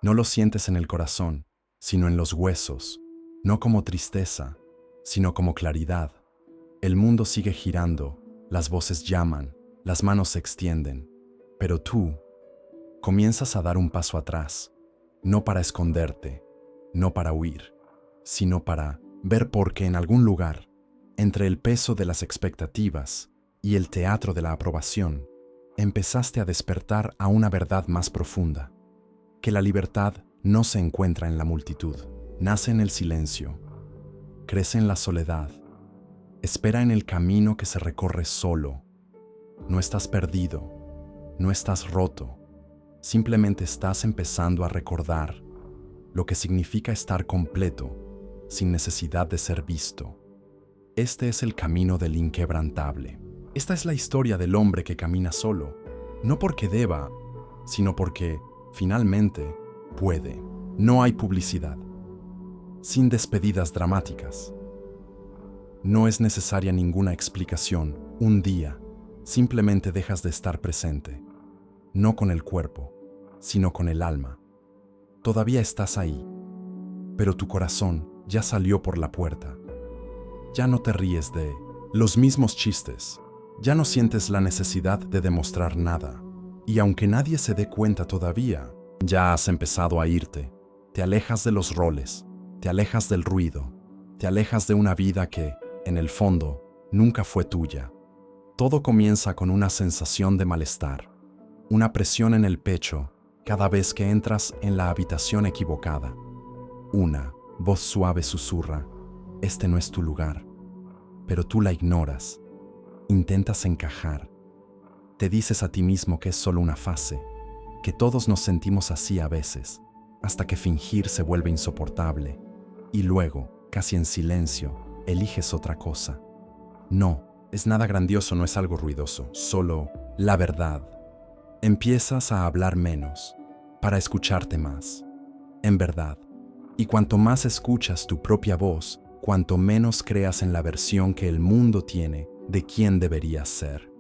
No lo sientes en el corazón, sino en los huesos, no como tristeza, sino como claridad. El mundo sigue girando, las voces llaman, las manos se extienden, pero tú comienzas a dar un paso atrás, no para esconderte, no para huir, sino para ver por qué en algún lugar, entre el peso de las expectativas y el teatro de la aprobación, empezaste a despertar a una verdad más profunda, que la libertad no se encuentra en la multitud, nace en el silencio, crece en la soledad, espera en el camino que se recorre solo. No estás perdido, no estás roto, simplemente estás empezando a recordar lo que significa estar completo, sin necesidad de ser visto. Este es el camino del inquebrantable. Esta es la historia del hombre que camina solo, no porque deba, sino porque, finalmente, puede. No hay publicidad, sin despedidas dramáticas. No es necesaria ninguna explicación. Un día, simplemente dejas de estar presente, no con el cuerpo, sino con el alma. Todavía estás ahí, pero tu corazón ya salió por la puerta. Ya no te ríes de los mismos chistes, ya no sientes la necesidad de demostrar nada. Y aunque nadie se dé cuenta todavía, ya has empezado a irte. Te alejas de los roles, te alejas del ruido, te alejas de una vida que, en el fondo, nunca fue tuya. Todo comienza con una sensación de malestar, una presión en el pecho cada vez que entras en la habitación equivocada. Una voz suave susurra: este no es tu lugar. Pero tú la ignoras. Intentas encajar. Te dices a ti mismo que es solo una fase, que todos nos sentimos así a veces, hasta que fingir se vuelve insoportable. Y luego, casi en silencio, eliges otra cosa. No, es nada grandioso, no es algo ruidoso, solo la verdad. Empiezas a hablar menos, para escucharte más. En verdad. Y cuanto más escuchas tu propia voz, cuanto menos creas en la versión que el mundo tiene de quién deberías ser.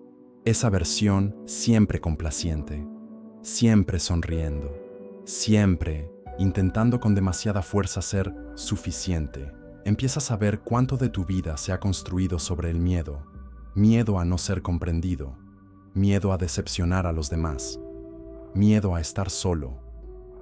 Esa versión siempre complaciente, siempre sonriendo, siempre intentando con demasiada fuerza ser suficiente. Empiezas a ver cuánto de tu vida se ha construido sobre el miedo. Miedo a no ser comprendido, miedo a decepcionar a los demás, miedo a estar solo.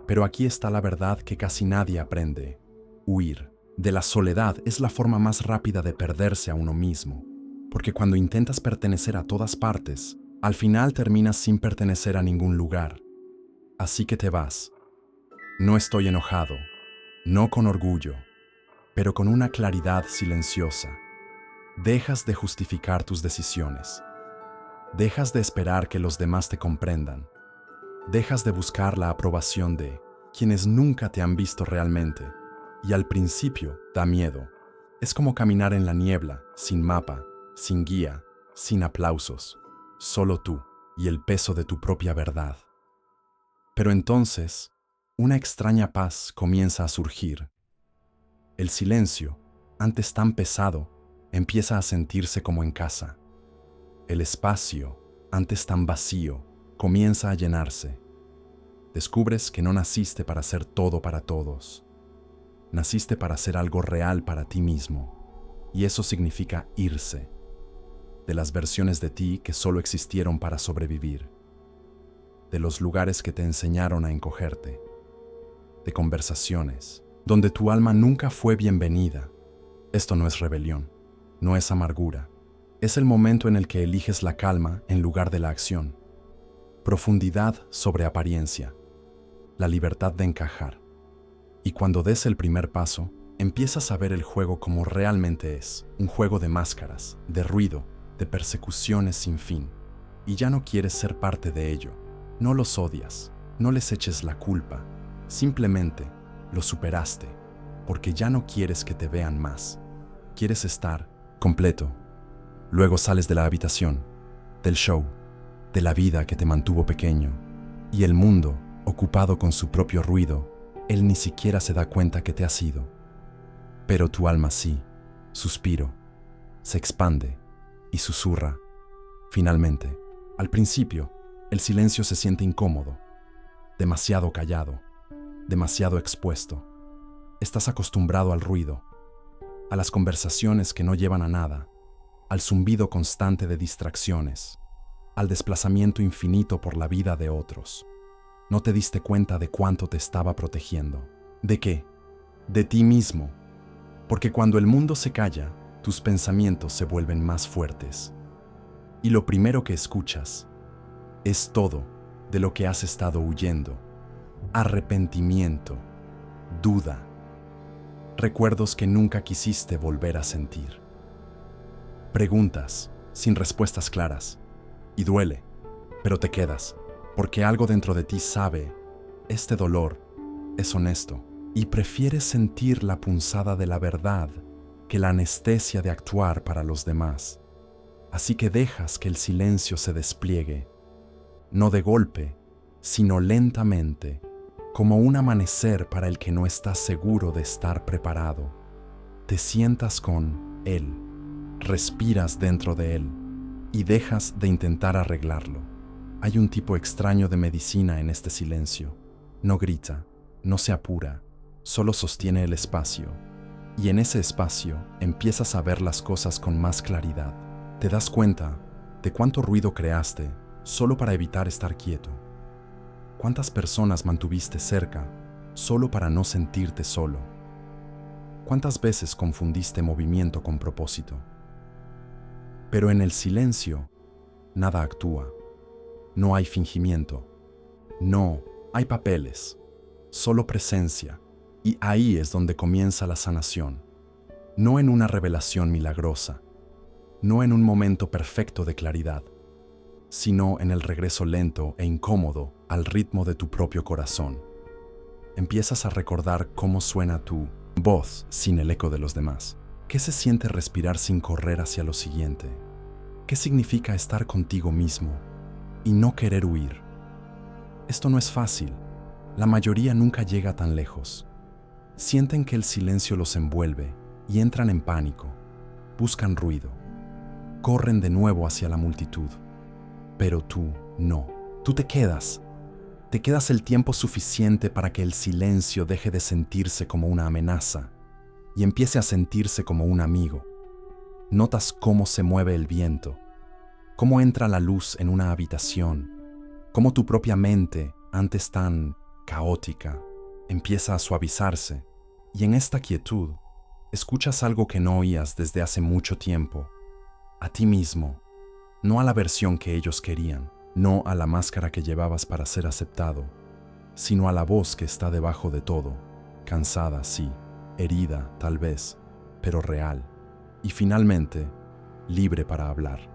Pero aquí está la verdad que casi nadie aprende. Huir de la soledad es la forma más rápida de perderse a uno mismo, porque cuando intentas pertenecer a todas partes, al final terminas sin pertenecer a ningún lugar. Así que te vas. No estoy enojado, no con orgullo, pero con una claridad silenciosa. Dejas de justificar tus decisiones. Dejas de esperar que los demás te comprendan. Dejas de buscar la aprobación de quienes nunca te han visto realmente. Y al principio da miedo. Es como caminar en la niebla, sin mapa, sin guía, sin aplausos. Solo tú y el peso de tu propia verdad. Pero entonces, una extraña paz comienza a surgir. El silencio, antes tan pesado, empieza a sentirse como en casa. El espacio, antes tan vacío, comienza a llenarse. Descubres que no naciste para ser todo para todos. Naciste para ser algo real para ti mismo. Y eso significa irse de las versiones de ti que solo existieron para sobrevivir, de los lugares que te enseñaron a encogerte, de conversaciones donde tu alma nunca fue bienvenida. Esto no es rebelión, no es amargura. Es el momento en el que eliges la calma en lugar de la acción. Profundidad sobre apariencia. La libertad de encajar. Y cuando des el primer paso, empiezas a ver el juego como realmente es. Un juego de máscaras, de ruido, de persecuciones sin fin. Y ya no quieres ser parte de ello. No los odias, no les eches la culpa. Simplemente lo superaste, porque ya no quieres que te vean más. Quieres estar completo. Luego sales de la habitación, del show, de la vida que te mantuvo pequeño, y el mundo, ocupado con su propio ruido, él ni siquiera se da cuenta que te has ido. Pero tu alma sí, suspiro, se expande y susurra. Finalmente, al principio, el silencio se siente incómodo, demasiado callado. demasiado expuesto. Estás acostumbrado al ruido, a las conversaciones que no llevan a nada, al zumbido constante de distracciones, al desplazamiento infinito por la vida de otros. No te diste cuenta de cuánto te estaba protegiendo. ¿De qué? De ti mismo. Porque cuando el mundo se calla, tus pensamientos se vuelven más fuertes. Y lo primero que escuchas es todo de lo que has estado huyendo. Arrepentimiento, duda, recuerdos que nunca quisiste volver a sentir. Preguntas sin respuestas claras. Y duele, pero te quedas, porque algo dentro de ti sabe, este dolor es honesto, y prefieres sentir la punzada de la verdad que la anestesia de actuar para los demás. Así que dejas que el silencio se despliegue, no de golpe, sino lentamente, como un amanecer para el que no estás seguro de estar preparado. Te sientas con él, respiras dentro de él y dejas de intentar arreglarlo. Hay un tipo extraño de medicina en este silencio. No grita, no se apura, solo sostiene el espacio. Y en ese espacio empiezas a ver las cosas con más claridad. Te das cuenta de cuánto ruido creaste solo para evitar estar quieto. ¿Cuántas personas mantuviste cerca solo para no sentirte solo? ¿Cuántas veces confundiste movimiento con propósito? Pero en el silencio, nada actúa. No hay fingimiento. No hay papeles. Solo presencia. Y ahí es donde comienza la sanación. No en una revelación milagrosa. No en un momento perfecto de claridad, sino en el regreso lento e incómodo al ritmo de tu propio corazón. Empiezas a recordar cómo suena tu voz sin el eco de los demás. ¿Qué se siente respirar sin correr hacia lo siguiente? ¿Qué significa estar contigo mismo y no querer huir? Esto no es fácil. La mayoría nunca llega tan lejos. Sienten que el silencio los envuelve y entran en pánico. Buscan ruido. Corren de nuevo hacia la multitud. Pero tú no. Tú te quedas. Te quedas el tiempo suficiente para que el silencio deje de sentirse como una amenaza y empiece a sentirse como un amigo. Notas cómo se mueve el viento, cómo entra la luz en una habitación, cómo tu propia mente, antes tan caótica, empieza a suavizarse, y en esta quietud escuchas algo que no oías desde hace mucho tiempo, a ti mismo, no a la versión que ellos querían, no a la máscara que llevabas para ser aceptado, sino a la voz que está debajo de todo, cansada, sí, herida, tal vez, pero real, y finalmente, libre para hablar.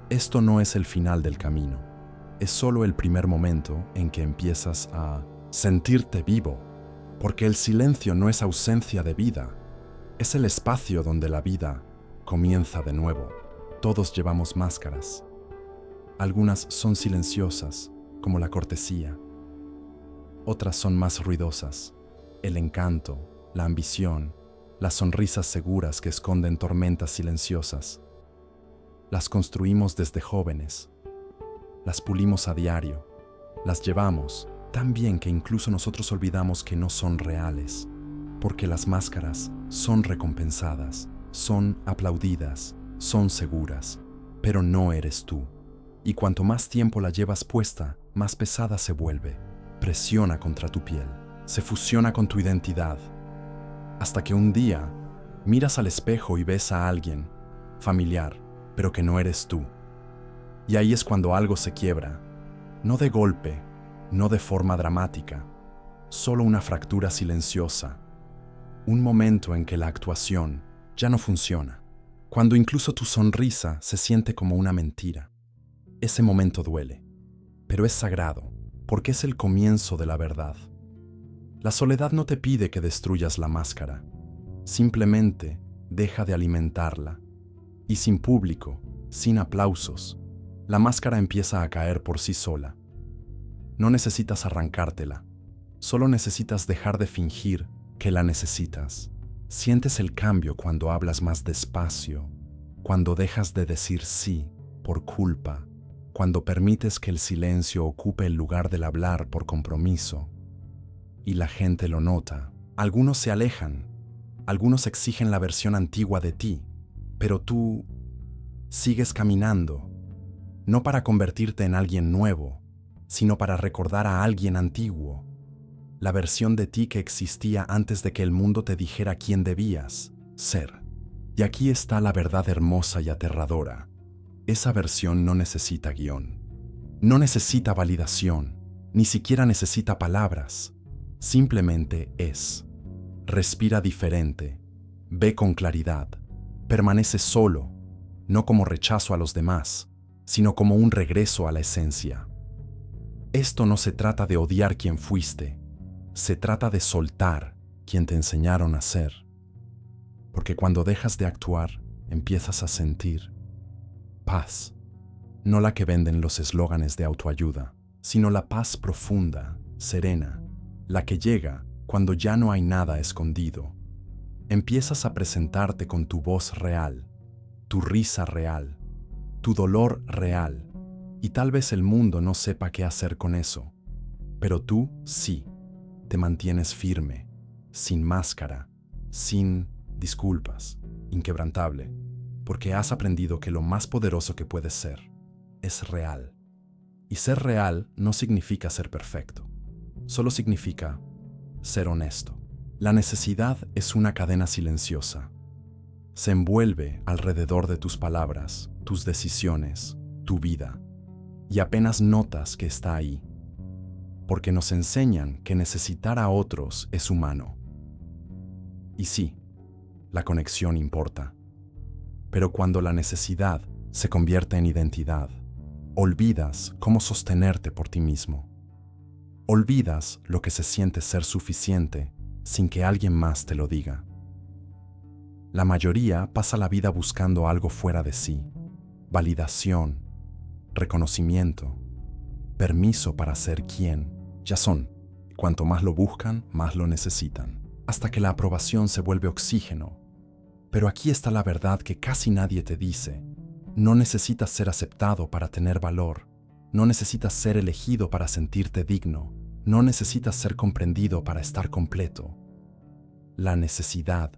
Esto no es el final del camino, es solo el primer momento en que empiezas a sentirte vivo, porque el silencio no es ausencia de vida, es el espacio donde la vida comienza de nuevo. Todos llevamos máscaras. Algunas son silenciosas, como la cortesía. Otras son más ruidosas, el encanto, la ambición, las sonrisas seguras que esconden tormentas silenciosas. Las construimos desde jóvenes, las pulimos a diario, las llevamos tan bien que incluso nosotros olvidamos que no son reales, porque las máscaras son recompensadas, son aplaudidas, son seguras, pero no eres tú. Y cuanto más tiempo la llevas puesta, más pesada se vuelve, presiona contra tu piel, se fusiona con tu identidad, hasta que un día miras al espejo y ves a alguien familiar, pero que no eres tú. Y ahí es cuando algo se quiebra, no de golpe, no de forma dramática, solo una fractura silenciosa, un momento en que la actuación ya no funciona, cuando incluso tu sonrisa se siente como una mentira. Ese momento duele, pero es sagrado, porque es el comienzo de la verdad. La soledad no te pide que destruyas la máscara, simplemente deja de alimentarla, y sin público, sin aplausos, la máscara empieza a caer por sí sola. No necesitas arrancártela, solo necesitas dejar de fingir que la necesitas. Sientes el cambio cuando hablas más despacio, cuando dejas de decir sí por culpa, cuando permites que el silencio ocupe el lugar del hablar por compromiso. y la gente lo nota. Algunos se alejan, algunos exigen la versión antigua de ti, pero tú sigues caminando, no para convertirte en alguien nuevo, sino para recordar a alguien antiguo, la versión de ti que existía antes de que el mundo te dijera quién debías ser. Y aquí está la verdad hermosa y aterradora. Esa versión no necesita guión, no necesita validación, ni siquiera necesita palabras. Simplemente es. Respira diferente, ve con claridad, permanece solo, no como rechazo a los demás, sino como un regreso a la esencia. Esto no se trata de odiar quien fuiste, se trata de soltar quien te enseñaron a ser. Porque cuando dejas de actuar, empiezas a sentir paz, no la que venden los eslóganes de autoayuda, sino la paz profunda, serena, la que llega cuando ya no hay nada escondido. Empiezas a presentarte con tu voz real, tu risa real, tu dolor real, y tal vez el mundo no sepa qué hacer con eso, pero tú sí, te mantienes firme, sin máscara, sin disculpas, inquebrantable, porque has aprendido que lo más poderoso que puedes ser es real. Y ser real no significa ser perfecto, solo significa ser honesto. La necesidad es una cadena silenciosa. Se envuelve alrededor de tus palabras, tus decisiones, tu vida, y apenas notas que está ahí, porque nos enseñan que necesitar a otros es humano. Y sí, la conexión importa, pero cuando la necesidad se convierte en identidad, olvidas cómo sostenerte por ti mismo. Olvidas lo que se siente ser suficiente sin que alguien más te lo diga. La mayoría pasa la vida buscando algo fuera de sí: validación, reconocimiento, permiso para ser quien ya son. Cuanto más lo buscan, más lo necesitan, hasta que la aprobación se vuelve oxígeno. Pero aquí está la verdad que casi nadie te dice: no necesitas ser aceptado para tener valor. No necesitas ser elegido para sentirte digno. No necesitas ser comprendido para estar completo. La necesidad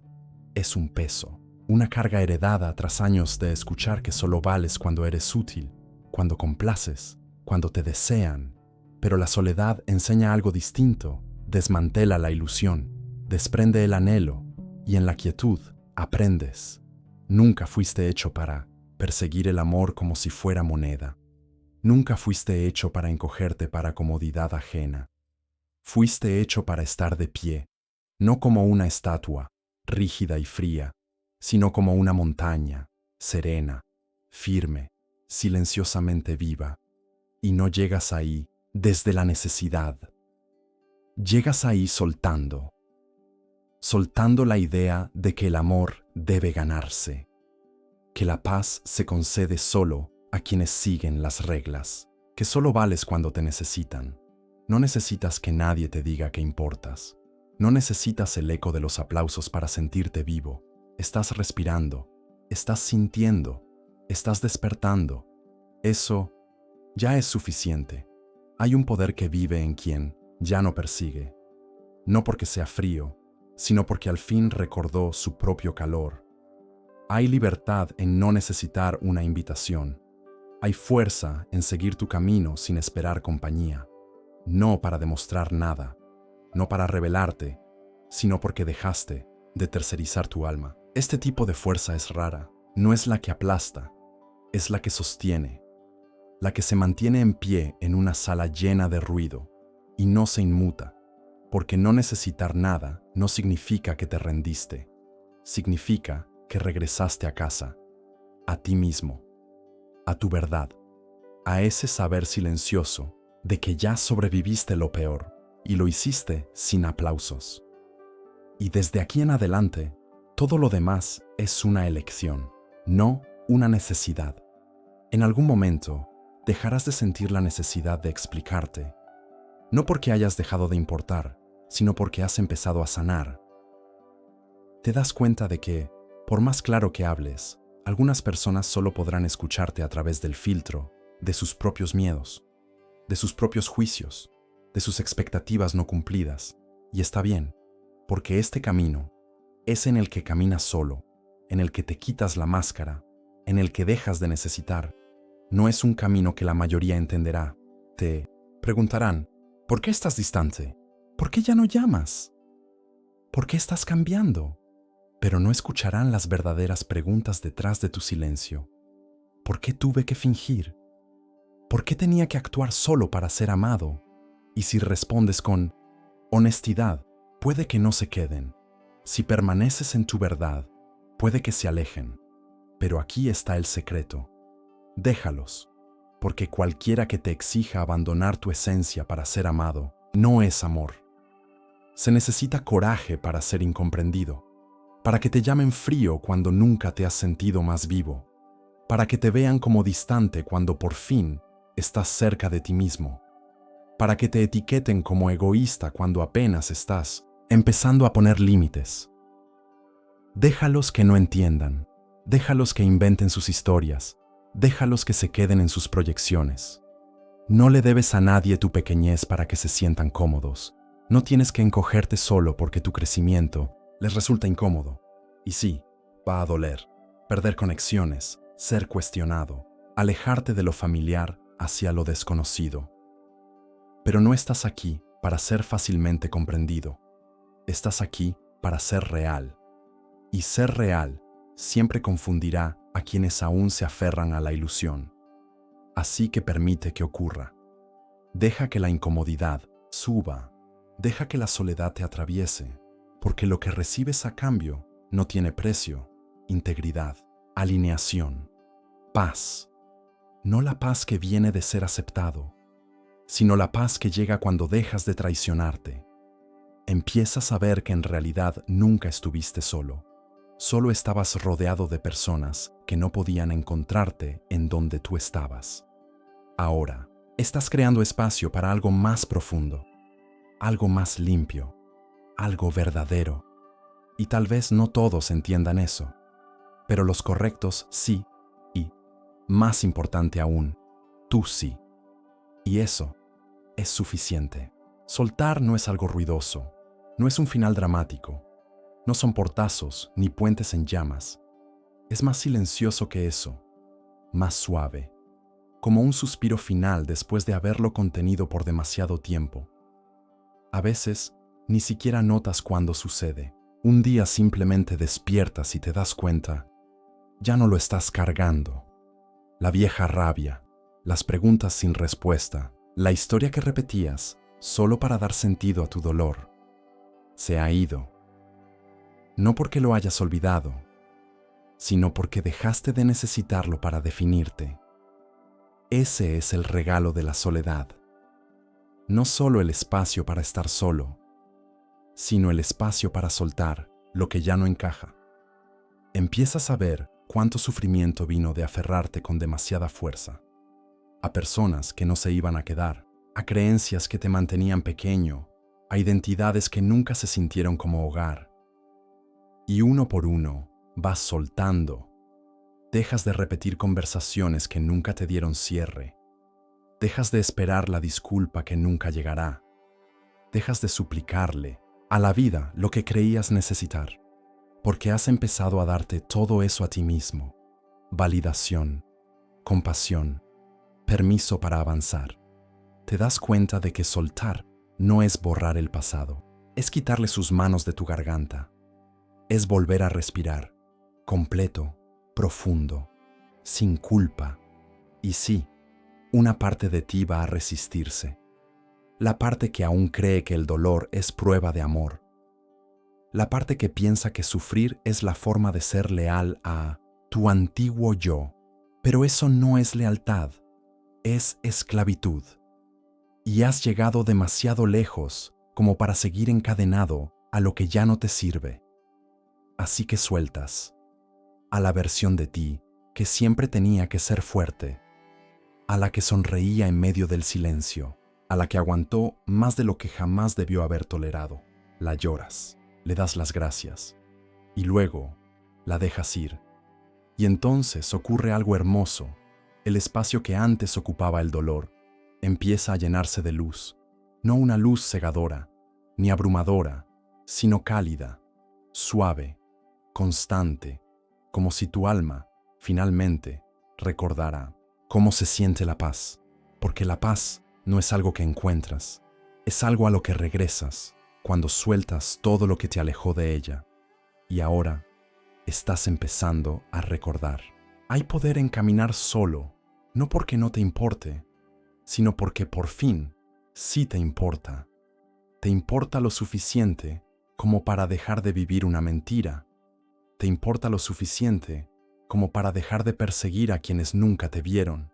es un peso, una carga heredada tras años de escuchar que solo vales cuando eres útil, cuando complaces, cuando te desean. Pero la soledad enseña algo distinto, desmantela la ilusión, desprende el anhelo, y en la quietud aprendes. Nunca fuiste hecho para perseguir el amor como si fuera moneda. Nunca fuiste hecho para encogerte para comodidad ajena. Fuiste hecho para estar de pie, no como una estatua, rígida y fría, sino como una montaña, serena, firme, silenciosamente viva. Y no llegas ahí desde la necesidad. Llegas ahí soltando la idea de que el amor debe ganarse, que la paz se concede solo a quienes siguen las reglas, que solo vales cuando te necesitan. No necesitas que nadie te diga que importas. No necesitas el eco de los aplausos para sentirte vivo. Estás respirando, estás sintiendo, estás despertando. Eso ya es suficiente. Hay un poder que vive en quien ya no persigue, no porque sea frío, sino porque al fin recordó su propio calor. Hay libertad en no necesitar una invitación. Hay fuerza en seguir tu camino sin esperar compañía. No para demostrar nada, no para revelarte, sino porque dejaste de tercerizar tu alma. Este tipo de fuerza es rara, no es la que aplasta, es la que sostiene, la que se mantiene en pie en una sala llena de ruido y no se inmuta, porque no necesitar nada no significa que te rendiste, significa que regresaste a casa, a ti mismo, a tu verdad, a ese saber silencioso de que ya sobreviviste lo peor y lo hiciste sin aplausos. Y desde aquí en adelante, todo lo demás es una elección, no una necesidad. En algún momento, dejarás de sentir la necesidad de explicarte, no porque hayas dejado de importar, sino porque has empezado a sanar. Te das cuenta de que, por más claro que hables, algunas personas solo podrán escucharte a través del filtro de sus propios miedos, de sus propios juicios, de sus expectativas no cumplidas. Y está bien, porque este camino es en el que caminas solo, en el que te quitas la máscara, en el que dejas de necesitar. No es un camino que la mayoría entenderá. Te preguntarán, ¿por qué estás distante? ¿Por qué ya no llamas? ¿Por qué estás cambiando? Pero no escucharán las verdaderas preguntas detrás de tu silencio. ¿Por qué tuve que fingir? ¿Por qué tenía que actuar solo para ser amado? Y si respondes con honestidad, puede que no se queden. Si permaneces en tu verdad, puede que se alejen. Pero aquí está el secreto. Déjalos, porque cualquiera que te exija abandonar tu esencia para ser amado, no es amor. Se necesita coraje para ser incomprendido, para que te llamen frío cuando nunca te has sentido más vivo, para que te vean como distante cuando por fin estás cerca de ti mismo, para que te etiqueten como egoísta cuando apenas estás empezando a poner límites. Déjalos que no entiendan, déjalos que inventen sus historias, déjalos que se queden en sus proyecciones. No le debes a nadie tu pequeñez para que se sientan cómodos. No tienes que encogerte solo porque tu crecimiento les resulta incómodo. Y sí, va a doler. Perder conexiones, ser cuestionado, alejarte de lo familiar hacia lo desconocido. Pero no estás aquí para ser fácilmente comprendido. Estás aquí para ser real. Y ser real siempre confundirá a quienes aún se aferran a la ilusión. Así que permite que ocurra. Deja que la incomodidad suba. Deja que la soledad te atraviese, porque lo que recibes a cambio no tiene precio, integridad, alineación, paz. No la paz que viene de ser aceptado, sino la paz que llega cuando dejas de traicionarte. Empiezas a ver que en realidad nunca estuviste solo. Solo estabas rodeado de personas que no podían encontrarte en donde tú estabas. Ahora, estás creando espacio para algo más profundo, algo más limpio, algo verdadero. Y tal vez no todos entiendan eso, pero los correctos sí, y, más importante aún, tú sí. Y eso es suficiente. Soltar no es algo ruidoso, no es un final dramático, no son portazos ni puentes en llamas. Es más silencioso que eso, más suave, como un suspiro final después de haberlo contenido por demasiado tiempo. A veces, ni siquiera notas cuándo sucede. Un día simplemente despiertas y te das cuenta, ya no lo estás cargando. La vieja rabia, las preguntas sin respuesta, la historia que repetías solo para dar sentido a tu dolor, se ha ido. No porque lo hayas olvidado, sino porque dejaste de necesitarlo para definirte. Ese es el regalo de la soledad. No solo el espacio para estar solo, sino el espacio para soltar lo que ya no encaja. Empiezas a ver cuánto sufrimiento vino de aferrarte con demasiada fuerza, a personas que no se iban a quedar, a creencias que te mantenían pequeño, a identidades que nunca se sintieron como hogar. Y uno por uno vas soltando. Dejas de repetir conversaciones que nunca te dieron cierre. Dejas de esperar la disculpa que nunca llegará. Dejas de suplicarle a la vida lo que creías necesitar, porque has empezado a darte todo eso a ti mismo. Validación, compasión, permiso para avanzar. Te das cuenta de que soltar no es borrar el pasado, es quitarle sus manos de tu garganta. Es volver a respirar, completo, profundo, sin culpa. Y sí, una parte de ti va a resistirse. La parte que aún cree que el dolor es prueba de amor. La parte que piensa que sufrir es la forma de ser leal a tu antiguo yo. Pero eso no es lealtad, es esclavitud. Y has llegado demasiado lejos como para seguir encadenado a lo que ya no te sirve. Así que sueltas a la versión de ti que siempre tenía que ser fuerte, a la que sonreía en medio del silencio, a la que aguantó más de lo que jamás debió haber tolerado. La lloras, le das las gracias y luego la dejas ir. Y entonces ocurre algo hermoso. El espacio que antes ocupaba el dolor empieza a llenarse de luz, no una luz cegadora, ni abrumadora, sino cálida, suave, constante, como si tu alma, finalmente, recordara cómo se siente la paz, porque la paz no es algo que encuentras, es algo a lo que regresas cuando sueltas todo lo que te alejó de ella. Y ahora estás empezando a recordar. Hay poder en caminar solo, no porque no te importe, sino porque por fin sí te importa. Te importa lo suficiente como para dejar de vivir una mentira. Te importa lo suficiente como para dejar de perseguir a quienes nunca te vieron.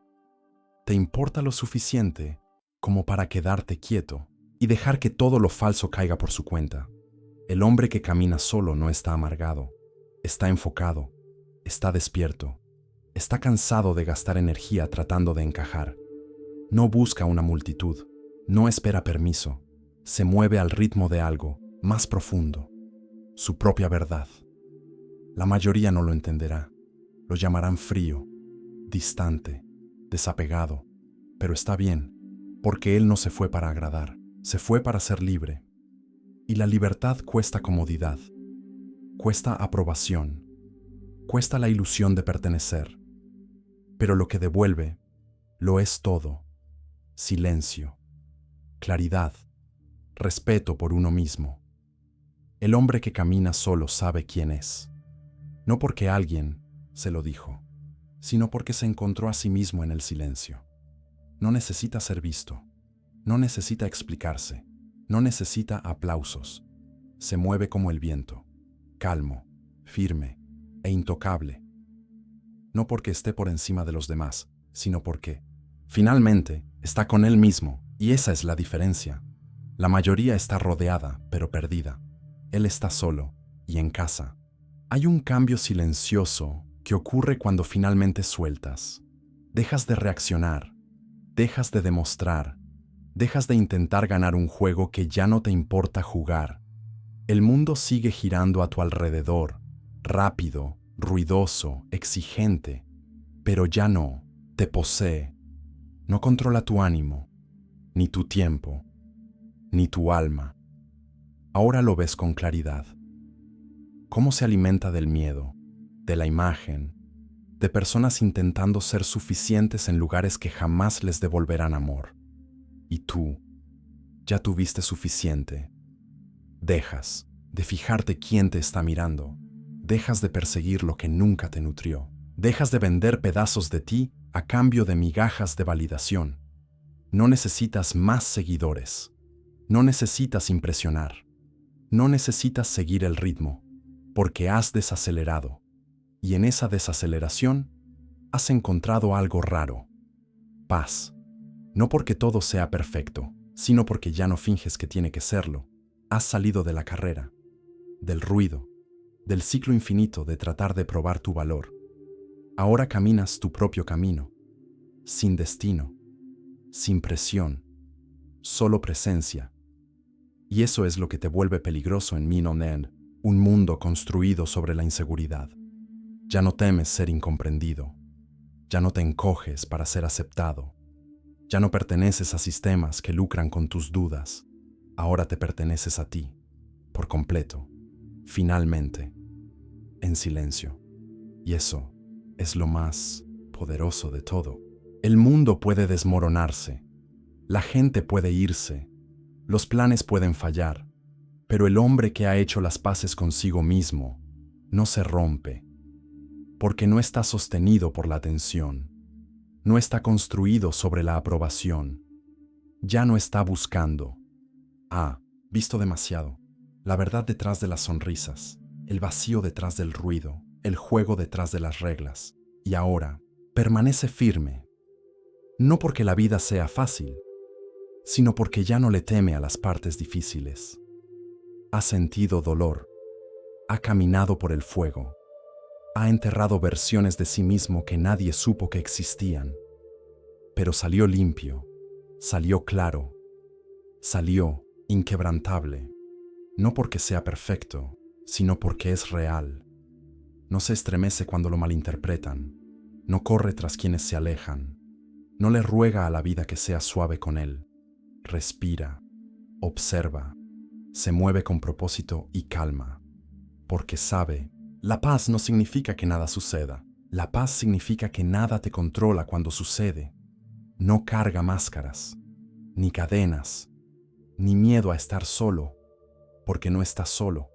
Te importa lo suficiente como para quedarte quieto y dejar que todo lo falso caiga por su cuenta. El hombre que camina solo no está amargado, está enfocado, está despierto, está cansado de gastar energía tratando de encajar. No busca una multitud, no espera permiso, se mueve al ritmo de algo más profundo, su propia verdad. La mayoría no lo entenderá, lo llamarán frío, distante, desapegado, pero está bien, porque él no se fue para agradar, se fue para ser libre. Y la libertad cuesta comodidad, cuesta aprobación, cuesta la ilusión de pertenecer, pero lo que devuelve lo es todo: silencio, claridad, respeto por uno mismo. El hombre que camina solo sabe quién es, no porque alguien se lo dijo, sino porque se encontró a sí mismo en el silencio. No necesita ser visto, no necesita explicarse, no necesita aplausos. Se mueve como el viento, calmo, firme e intocable. No porque esté por encima de los demás, sino porque, finalmente, está con él mismo, y esa es la diferencia. La mayoría está rodeada, pero perdida. Él está solo, y en casa. Hay un cambio silencioso que ocurre cuando finalmente sueltas. Dejas de reaccionar, dejas de demostrar, dejas de intentar ganar un juego que ya no te importa jugar. El mundo sigue girando a tu alrededor, rápido, ruidoso, exigente, pero ya no te posee, no controla tu ánimo, ni tu tiempo, ni tu alma. Ahora lo ves con claridad. Cómo se alimenta del miedo, de la imagen, de personas intentando ser suficientes en lugares que jamás les devolverán amor. Y tú, ya tuviste suficiente. Dejas de fijarte quién te está mirando. Dejas de perseguir lo que nunca te nutrió. Dejas de vender pedazos de ti a cambio de migajas de validación. No necesitas más seguidores. No necesitas impresionar. No necesitas seguir el ritmo, porque has desacelerado. Y en esa desaceleración has encontrado algo raro: paz. No porque todo sea perfecto, sino porque ya no finges que tiene que serlo. Has salido de la carrera, del ruido, del ciclo infinito de tratar de probar tu valor. Ahora caminas tu propio camino, sin destino, sin presión, solo presencia. Y eso es lo que te vuelve peligroso en Minonen, un mundo construido sobre la inseguridad. Ya no temes ser incomprendido, ya no te encoges para ser aceptado, ya no perteneces a sistemas que lucran con tus dudas. Ahora te perteneces a ti, por completo, finalmente, en silencio. Y eso es lo más poderoso de todo. El mundo puede desmoronarse, la gente puede irse, los planes pueden fallar, pero el hombre que ha hecho las paces consigo mismo no se rompe, porque no está sostenido por la atención, no está construido sobre la aprobación, ya no está buscando. Ha visto demasiado, la verdad detrás de las sonrisas, el vacío detrás del ruido, el juego detrás de las reglas, y ahora permanece firme, no porque la vida sea fácil, sino porque ya no le teme a las partes difíciles. Ha sentido dolor, ha caminado por el fuego, ha enterrado versiones de sí mismo que nadie supo que existían, pero salió limpio, salió claro, salió inquebrantable, no porque sea perfecto, sino porque es real. No se estremece cuando lo malinterpretan, no corre tras quienes se alejan, no le ruega a la vida que sea suave con él. Respira, observa, Se mueve con propósito y calma, porque sabe, la paz no significa que nada suceda. La paz significa que nada te controla cuando sucede. No carga máscaras, ni cadenas, ni miedo a estar solo, porque no está solo.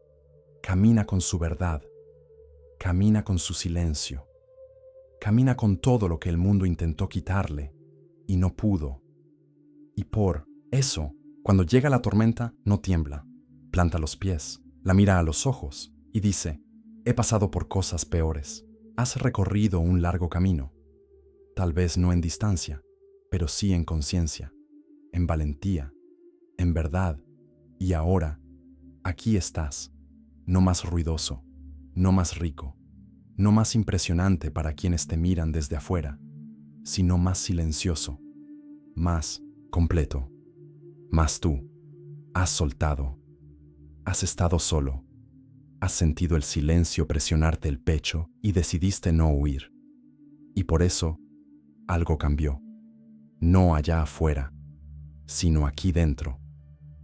Camina con su verdad, camina con su silencio, camina con todo lo que el mundo intentó quitarle y no pudo. Y por eso, cuando llega la tormenta, no tiembla, planta los pies, la mira a los ojos y dice: he pasado por cosas peores. Has recorrido un largo camino, tal vez no en distancia, pero sí en conciencia, en valentía, en verdad, y ahora, aquí estás, no más ruidoso, no más rico, no más impresionante para quienes te miran desde afuera, sino más silencioso, más completo, más tú. Has soltado, has estado solo, has sentido el silencio presionarte el pecho y decidiste no huir. Y por eso, algo cambió. No allá afuera, sino aquí dentro.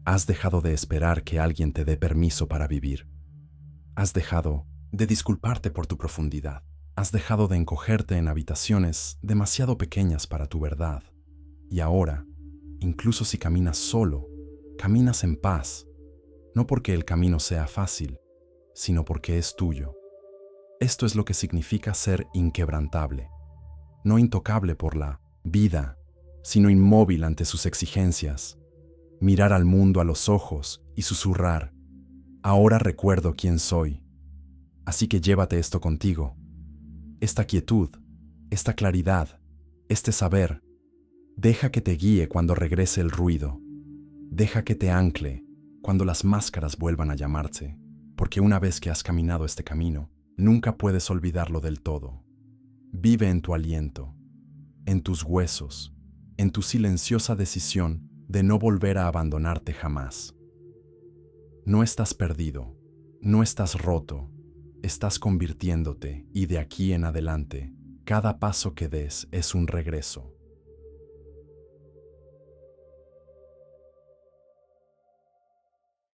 Has dejado de esperar que alguien te dé permiso para vivir. Has dejado de disculparte por tu profundidad. Has dejado de encogerte en habitaciones demasiado pequeñas para tu verdad. Y ahora, incluso si caminas solo, caminas en paz, no porque el camino sea fácil, sino porque es tuyo. Esto es lo que significa ser inquebrantable, no intocable por la vida, sino inmóvil ante sus exigencias. Mirar al mundo a los ojos y susurrar: ahora recuerdo quién soy. Así que llévate esto contigo, esta quietud, esta claridad, este saber. Deja que te guíe cuando regrese el ruido. Deja que te ancle cuando las máscaras vuelvan a llamarse, porque una vez que has caminado este camino, nunca puedes olvidarlo del todo. Vive en tu aliento, en tus huesos, en tu silenciosa decisión de no volver a abandonarte jamás. No estás perdido, no estás roto, estás convirtiéndote y de aquí en adelante, cada paso que des es un regreso.